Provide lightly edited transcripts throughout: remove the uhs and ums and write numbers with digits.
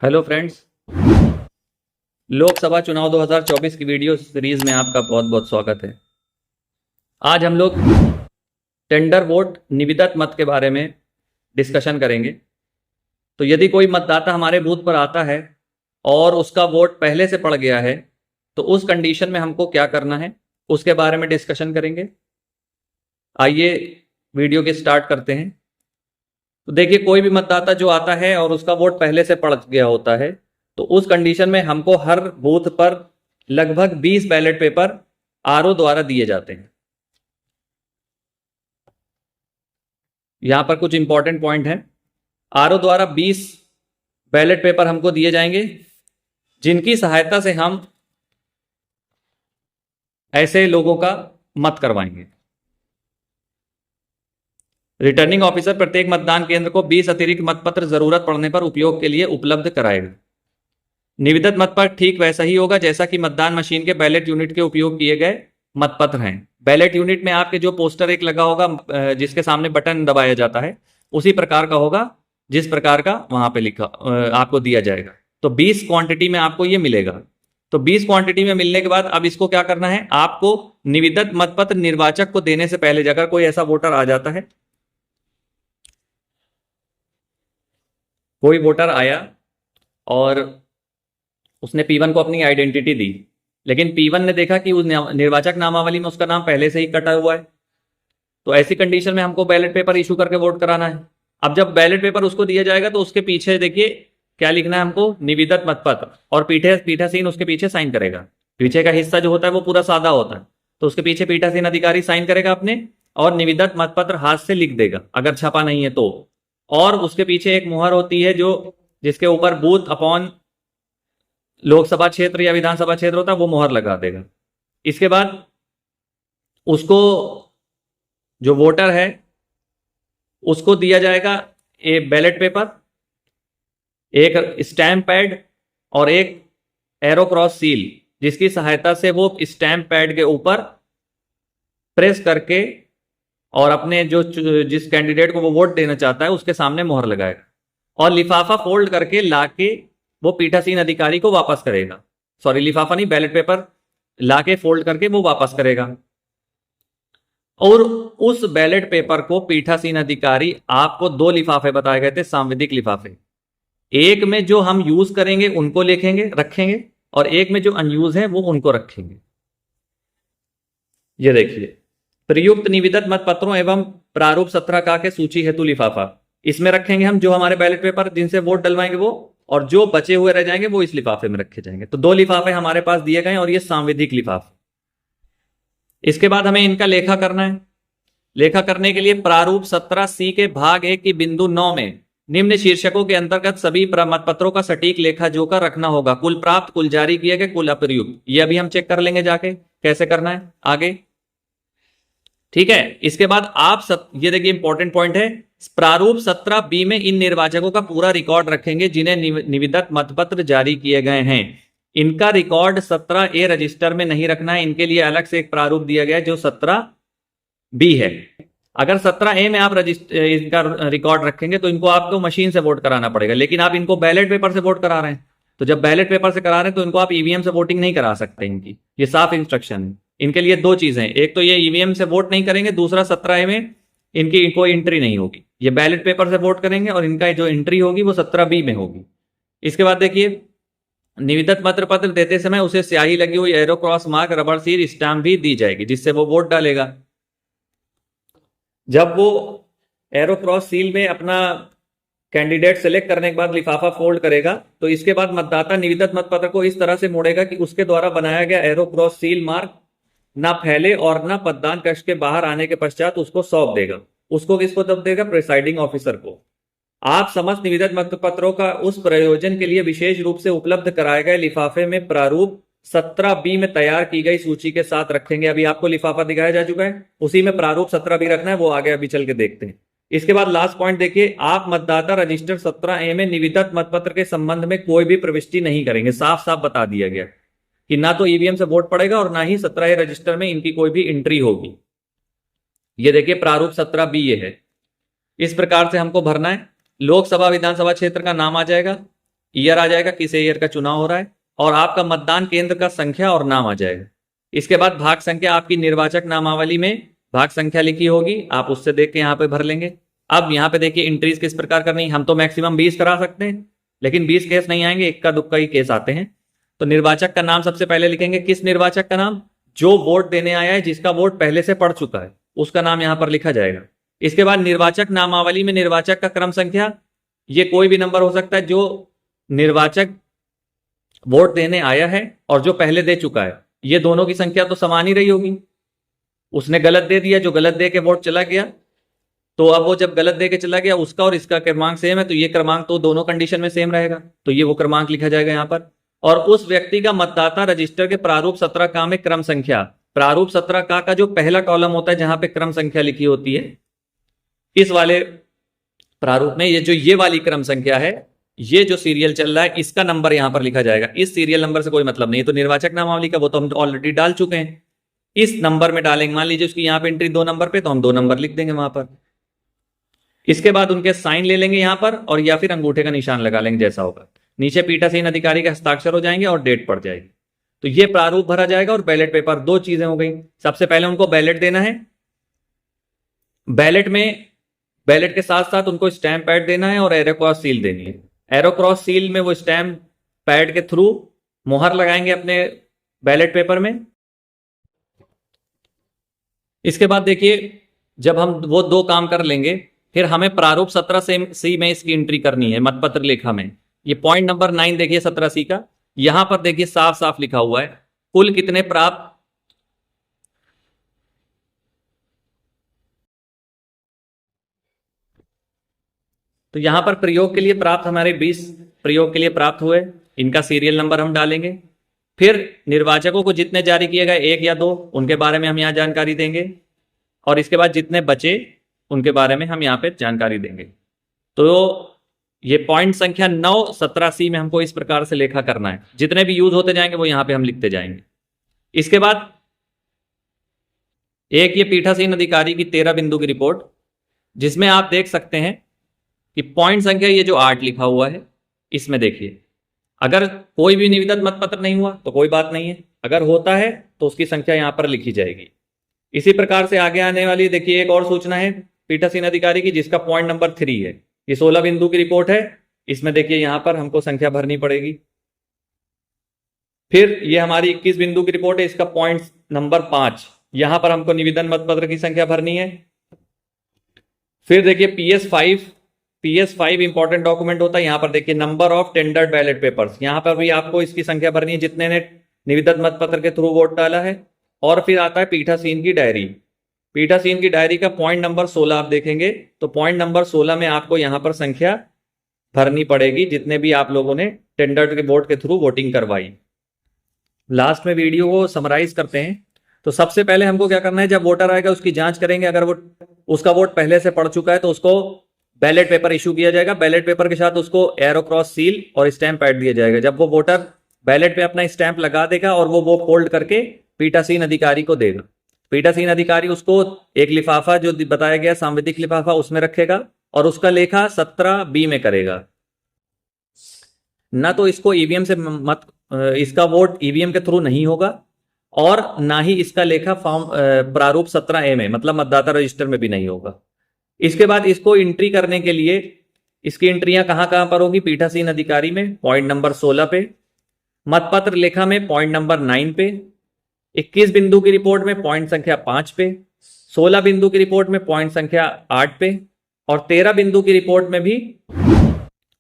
Hello friends. Lok Sabha चुनाव 2024 की video series में आपका बहुत बहुत स्वागत है। आज हम लोग टेंडर वोट निविदत मत के बारे में डिस्कशन करेंगे। तो यदि कोई मतदाता हमारे बूथ पर आता है और उसका वोट पहले से पड़ गया है तो उस कंडीशन में हमको क्या करना है उसके बारे में डिस्कशन करेंगे। आइए वीडियो के स्टार्ट करते हैं। तो देखिए, कोई भी मतदाता जो आता है और उसका वोट पहले से पड़ गया होता है तो उस कंडीशन में हमको हर बूथ पर लगभग 20 बैलेट पेपर आरओ द्वारा दिए जाते हैं। यहां पर कुछ इंपॉर्टेंट पॉइंट हैं। आरओ द्वारा 20 बैलेट पेपर हमको दिए जाएंगे जिनकी सहायता से हम ऐसे लोगों का मत करवाएंगे। रिटर्निंग ऑफिसर प्रत्येक मतदान केंद्र को 20 अतिरिक्त मतपत्र जरूरत पड़ने पर उपयोग के लिए उपलब्ध कराएगा। निविदत मत पर ठीक वैसा ही होगा जैसा कि मतदान मशीन के बैलेट यूनिट के उपयोग किए गए मतपत्र हैं। बैलेट यूनिट में आपके जो पोस्टर एक लगा होगा जिसके सामने बटन दबाया जाता है उसी प्रकार का होगा जिस प्रकार का वहां पे लिखा आपको दिया जाएगा। तो 20 क्वांटिटी में आपको ये मिलेगा। तो 20 क्वांटिटी में मिलने के बाद अब इसको क्या करना है, आपको निविदत मतपत्र निर्वाचक को देने से पहले, अगर कोई ऐसा वोटर आ जाता है, कोई वोटर आया और उसने P1 को अपनी आइडेंटिटी दी, लेकिन P1 ने देखा कि उस निर्वाचक नामावली में उसका नाम पहले से ही कटा हुआ है, तो ऐसी कंडीशन में हमको बैलेट पेपर इशू करके वोट कराना है। अब जब बैलेट पेपर उसको दिया जाएगा तो उसके पीछे देखिए क्या लिखना है हमको, निविदत मतपत्र, और पीठासीन उसके पीछे साइन करेगा। पीछे का हिस्सा जो होता है वो पूरा सादा होता है, तो उसके पीछे पीठासीन अधिकारी साइन करेगा अपने और निविदत मतपत्र हाथ से लिख देगा अगर छपा नहीं है तो। और उसके पीछे एक मुहर होती है जो जिसके ऊपर बूथ अपॉन लोकसभा क्षेत्र या विधानसभा क्षेत्र होता है, वो मुहर लगा देगा। इसके बाद उसको जो वोटर है उसको दिया जाएगा एक बैलेट पेपर, एक स्टैंप पैड और एक एरो क्रॉस सील, जिसकी सहायता से वो स्टैंप पैड के ऊपर प्रेस करके और अपने जो जिस कैंडिडेट को वो वोट देना चाहता है उसके सामने मुहर लगाएगा और लिफाफा फोल्ड करके लाके वो पीठासीन अधिकारी को वापस करेगा। सॉरी, लिफाफा नहीं, बैलेट पेपर लाके फोल्ड करके वो वापस करेगा। और उस बैलेट पेपर को पीठासीन अधिकारी, आपको 2 लिफाफे बताए गए थे, सांविधिक लिफाफे, एक में जो हम यूज करेंगे उनको लिखेंगे रखेंगे और एक में जो अनयूज है वो उनको रखेंगे। ये देखिए, प्रयुक्त निविदत मत पत्रों एवं प्रारूप 17 का के सूची हेतु लिफाफा, इसमें रखेंगे हम जो हमारे बैलेट पेपर जिनसे वोट डलवाएंगे वो, और जो बचे हुए रह जाएंगे वो इस लिफाफे में रखे जाएंगे। तो 2 लिफाफे हमारे पास दिए गए और ये सांविधिक लिफाफे। इसके बाद हमें इनका लेखा करना है। लेखा करने के लिए प्रारूप 17C के भाग 1 की बिंदु 9 में निम्न शीर्षकों के अंतर्गत सभी मतपत्रों का सटीक लेखा जोखा रखना होगा। कुल प्राप्त, कुल जारी किए गए, कुल अप्रयुक्त। ये अभी हम चेक कर लेंगे जाके कैसे करना है आगे, ठीक है। इसके बाद आप ये देखिए इंपॉर्टेंट पॉइंट है, प्रारूप 17B में इन निर्वाचकों का पूरा रिकॉर्ड रखेंगे जिन्हें निविदत मतपत्र जारी किए गए हैं। इनका रिकॉर्ड 17A रजिस्टर में नहीं रखना है, इनके लिए अलग से एक प्रारूप दिया गया है जो 17B है। अगर 17A में आप इनका रिकॉर्ड रखेंगे तो इनको आपको मशीन से वोट कराना पड़ेगा, लेकिन आप इनको बैलेट पेपर से वोट करा रहे हैं, तो जब बैलेट पेपर से करा रहे हैं तो इनको आप ईवीएम से वोटिंग नहीं करा सकते। इनकी ये साफ इंस्ट्रक्शन है। इनके लिए 2 चीजें, एक तो ये ईवीएम से वोट नहीं करेंगे, दूसरा 17A में इनकी कोई एंट्री नहीं होगी। ये बैलेट पेपर से वोट करेंगे और इनका जो एंट्री होगी वो 17B में होगी। इसके बाद देखिए, निविदत पत्र देते समय उसे स्याही लगी हुई arrow cross mark, rubber seal, stamp भी दी जाएगी जिससे वो वोट डालेगा। जब वो एरो क्रॉस सील में अपना कैंडिडेट सेलेक्ट करने के बाद लिफाफा फोल्ड करेगा तो इसके बाद मतदाता निविदत मतपत्र को इस तरह से मोड़ेगा कि उसके द्वारा बनाया गया एरो क्रॉस सील मार्क ना फैले और ना मतदान कक्ष के बाहर आने के पश्चात उसको सौंप देगा। उसको किसको दब देगा? प्रिसाइडिंग ऑफिसर को। आप समस्त निविदत मतपत्रों का उस प्रयोजन के लिए विशेष रूप से उपलब्ध कराए गए लिफाफे में प्रारूप 17B में तैयार की गई सूची के साथ रखेंगे। अभी आपको लिफाफा दिखाया जा चुका है, उसी में प्रारूप 17B रखना है, वो आगे अभी चल के देखते हैं। इसके बाद लास्ट पॉइंट देखिए, आप मतदाता रजिस्टर 17A में निविदत मतपत्र के संबंध में कोई भी प्रविष्टि नहीं करेंगे। साफ साफ बता दिया गया कि ना तो ईवीएम से वोट पड़ेगा और ना ही 17A रजिस्टर में इनकी कोई भी एंट्री होगी। ये देखिए प्रारूप 17B ये है। इस प्रकार से हमको भरना है। लोकसभा विधानसभा क्षेत्र का नाम आ जाएगा, ईयर आ जाएगा, किस ईयर का चुनाव हो रहा है, और आपका मतदान केंद्र का संख्या और नाम आ जाएगा। इसके बाद भाग संख्या, आपकी निर्वाचक नामावली में भाग संख्या लिखी होगी, आप उससे देख के यहाँ पे भर लेंगे। अब यहाँ पे देखिए एंट्रीज किस प्रकार करनी है। हम तो मैक्सिमम 20 करा सकते हैं, लेकिन 20 केस नहीं आएंगे, इक्का दुक्का ही केस आते हैं। तो निर्वाचक का नाम सबसे पहले लिखेंगे। किस निर्वाचक का नाम? जो वोट देने आया है, जिसका वोट पहले से पड़ चुका है, उसका नाम यहां पर लिखा जाएगा। इसके बाद निर्वाचक नामावली में निर्वाचक का क्रम संख्या, ये कोई भी नंबर हो सकता है। जो निर्वाचक वोट देने आया है और जो पहले दे चुका है, ये दोनों की संख्या तो समान ही रही होगी। उसने गलत दे दिया, जो गलत दे के वोट चला गया, तो अब वो जब गलत दे के चला गया, उसका और इसका क्रमांक सेम है, तो ये क्रमांक तो दोनों कंडीशन में सेम रहेगा, तो ये वो क्रमांक लिखा जाएगा यहां पर। और उस व्यक्ति का मतदाता रजिस्टर के प्रारूप 17 का में क्रम संख्या, प्रारूप 17 का जो पहला कॉलम होता है जहां पे क्रम संख्या लिखी होती है, इस वाले प्रारूप में ये वाली क्रम संख्या है, ये जो सीरियल चल रहा है, इसका नंबर यहां पर लिखा जाएगा। इस सीरियल नंबर से कोई मतलब नहीं है, तो निर्वाचक नामावली का वो तो हम ऑलरेडी डाल चुके हैं, इस नंबर में डालेंगे। मान लीजिए उसकी यहां पे एंट्री 2 नंबर पे, तो हम 2 नंबर लिख देंगे वहां पर। इसके बाद उनके साइन ले लेंगे यहां पर, और या फिर अंगूठे का निशान लगा लेंगे, जैसा होगा। नीचे पीठासीन अधिकारी के हस्ताक्षर हो जाएंगे और डेट पड़ जाएगी। तो ये प्रारूप भरा जाएगा और बैलेट पेपर। 2 चीजें हो गई। सबसे पहले उनको बैलेट देना है, बैलेट के साथ साथ उनको स्टैंप पैड देना है और एरो क्रॉस सील देनी है। एरो क्रॉस सील में वो स्टैंप पैड के थ्रू मुहर लगाएंगे अपने बैलेट पेपर में। इसके बाद देखिए, जब हम वो 2 काम कर लेंगे, फिर हमें प्रारूप 17C में इसकी एंट्री करनी है, मतपत्र लेखा में। ये पॉइंट नंबर 9 देखिए 17C का, यहां पर देखिए साफ साफ लिखा हुआ है कुल कितने प्राप्त। तो यहां पर प्रयोग के लिए प्राप्त हमारे 20 प्रयोग के लिए प्राप्त हुए, इनका सीरियल नंबर हम डालेंगे। फिर निर्वाचकों को जितने जारी किए गए, 1 या 2, उनके बारे में हम यहां जानकारी देंगे। और इसके बाद जितने बचे, उनके बारे में हम यहां पे जानकारी देंगे। तो ये पॉइंट संख्या 9 17C में हमको इस प्रकार से लेखा करना है। जितने भी यूज होते जाएंगे वो यहां पे हम लिखते जाएंगे। इसके बाद एक ये पीठासीन अधिकारी की 13 बिंदु की रिपोर्ट, जिसमें आप देख सकते हैं कि पॉइंट संख्या ये जो 8 लिखा हुआ है, इसमें देखिए, अगर कोई भी निविदा मतपत्र नहीं हुआ तो कोई बात नहीं है, अगर होता है तो उसकी संख्या यहां पर लिखी जाएगी। इसी प्रकार से आगे आने वाली देखिए एक और सूचना है पीठासीन अधिकारी की, जिसका पॉइंट नंबर 3 है। ये 16 बिंदु की रिपोर्ट है, इसमें देखिए यहां पर हमको संख्या भरनी पड़ेगी। फिर ये हमारी 21 बिंदु की रिपोर्ट है, इसका पॉइंट नंबर 5, यहां पर हमको निवेदन मतपत्र की संख्या भरनी है। फिर देखिए PS5 इंपॉर्टेंट डॉक्यूमेंट होता है, यहां पर देखिए number of tendered ballot papers, यहां पर भी आपको इसकी संख्या भरनी है जितने ने निवेदन मतपत्र के थ्रू वोट डाला है। और फिर आता है पीठासीन की डायरी। पीठासीन की डायरी का पॉइंट नंबर 16 आप देखेंगे, तो पॉइंट नंबर 16 में आपको यहां पर संख्या भरनी पड़ेगी जितने भी आप लोगों ने टेंडर के वोट के थ्रू वोटिंग करवाई। लास्ट में वीडियो को समराइज करते हैं। तो सबसे पहले हमको क्या करना है, जब वोटर आएगा उसकी जांच करेंगे, अगर वो उसका वोट पहले से पड़ चुका है तो उसको बैलेट पेपर इशू किया जाएगा। बैलेट पेपर के साथ उसको एरो क्रॉस सील और स्टैंप पैड दिया जाएगा। जब वो वोटर बैलेट पे अपना स्टैंप लगा देगा और वो फोल्ड करके पीठासीन अधिकारी को देगा, पीठासीन अधिकारी उसको एक लिफाफा जो बताया गया सांविधिक लिफाफा उसमें रखेगा और उसका लेखा 17B में करेगा। ना तो इसको ईवीएम से इसका वोट ईवीएम के थ्रू नहीं होगा और ना ही इसका लेखा फॉर्म प्रारूप 17A में मतलब मतदाता रजिस्टर में भी नहीं होगा। इसके बाद इसको एंट्री करने के लिए इसकी एंट्रियां कहां कहां पर होगी, पीठासीन अधिकारी में पॉइंट नंबर 16 पे, मतपत्र लेखा में पॉइंट नंबर 9 पे, 21 बिंदु की रिपोर्ट में पॉइंट संख्या 5 पे, 16 बिंदु की रिपोर्ट में पॉइंट संख्या 8 पे और 13 बिंदु की रिपोर्ट में भी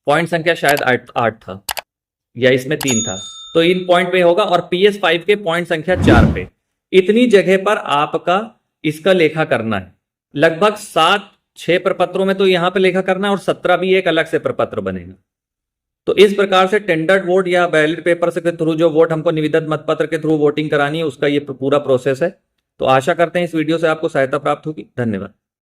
पॉइंट संख्या शायद 8 था या इसमें 3 था, तो इन पॉइंट पे होगा। और PS5 के पॉइंट संख्या 4 पे। इतनी जगह पर आपका इसका लेखा करना है। लगभग 7-6 प्रपत्रों में तो यहां पे लेखा करना है और 17 भी एक अलग से प्रपत्र बनेगा। तो इस प्रकार से टेंडर्ड वोट या बैलेट पेपर से के थ्रू जो वोट हमको निवेदन मतपत्र के थ्रू वोटिंग करानी है उसका ये पूरा प्रोसेस है। तो आशा करते हैं इस वीडियो से आपको सहायता प्राप्त होगी। धन्यवाद।